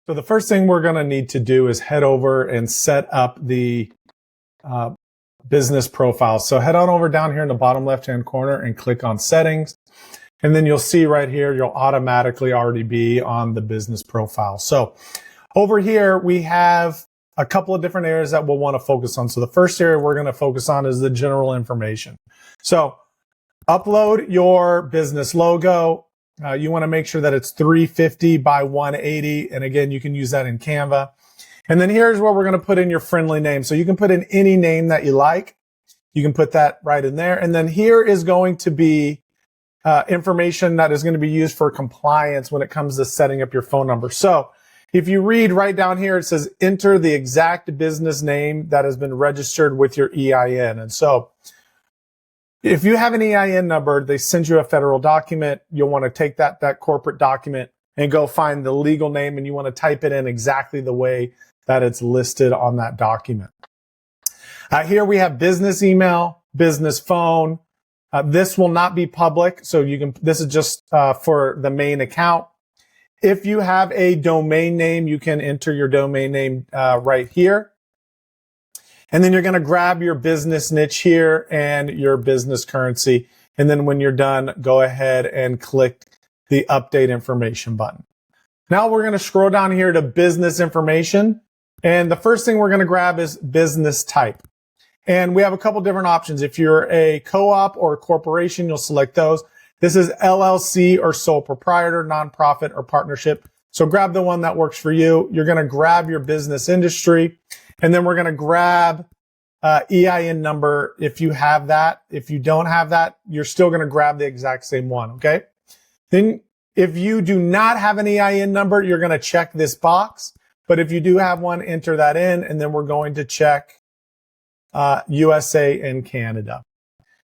So the first thing we're going to need to do is head over and set up the business profile. So head on over down here in the bottom left-hand corner and click on settings. And then you'll see right here, you'll automatically already be on the business profile. So over here, we have a couple of different areas that we'll want to focus on. So the first area we're going to focus on is the general information. So upload your business logo. You want to make sure that it's 350 by 180. And again, you can use that in Canva. And then here's where we're going to put in your friendly name. So you can put in any name that you like. You can put that right in there. And then here is going to be information that is going to be used for compliance when it comes to setting up your phone number. So if you read right down here, it says enter the exact business name that has been registered with your EIN. And so if you have an EIN number, they send you a federal document. You'll want to take that corporate document and go find the legal name, and you want to type it in exactly the way that it's listed on that document. Here we have business email, business phone. This will not be public, so this is just for the main account. If you have a domain name, you can enter your domain name right here. And then you're going to grab your business niche here and your business currency. And then when you're done, go ahead and click the update information button. Now we're going to scroll down here to business information. And the first thing we're going to grab is business type. And we have a couple different options. If you're a co-op or a corporation, you'll select those. This is LLC or sole proprietor, nonprofit, or partnership. So grab the one that works for you. You're going to grab your business industry. And then we're going to grab EIN number if you have that. If you don't have that, you're still going to grab the exact same one, okay? Then if you do not have an EIN number, you're going to check this box. But if you do have one, enter that in, and then we're going to check USA and Canada.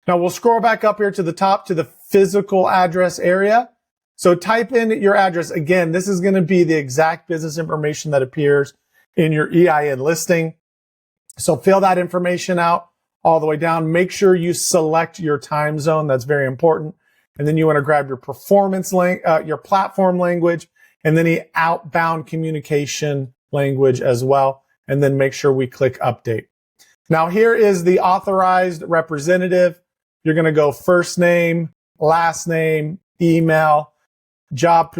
Now we'll scroll back up here to the top to the physical address area. So type in your address. Again, this is going to be the exact business information that appears in your EIN listing. So fill that information out all the way down. Make sure you select your time zone. That's very important. And then you want to grab your performance your platform language, and then the outbound communication language as well. And then make sure we click update. Now here is the authorized representative. You're going to go first name, last name, email, job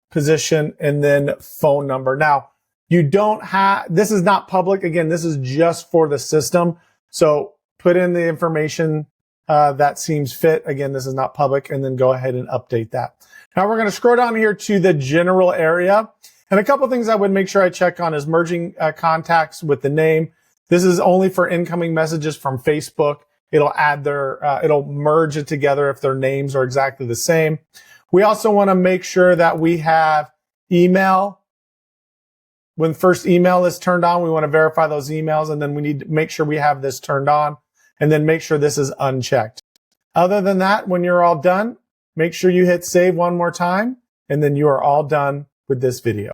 position, and then phone number. Now, this is not public. Again, this is just for the system. So put in the information that seems fit. Again, this is not public, and then go ahead and update that. Now we're going to scroll down here to the general area. And a couple things I would make sure I check on is merging contacts with the name. This is only for incoming messages from Facebook. It'll add it'll merge it together if their names are exactly the same. We also want to make sure that we have email. When first email is turned on, we want to verify those emails, and then we need to make sure we have this turned on, and then make sure this is unchecked. Other than that, when you're all done, make sure you hit save one more time, and then you are all done with this video.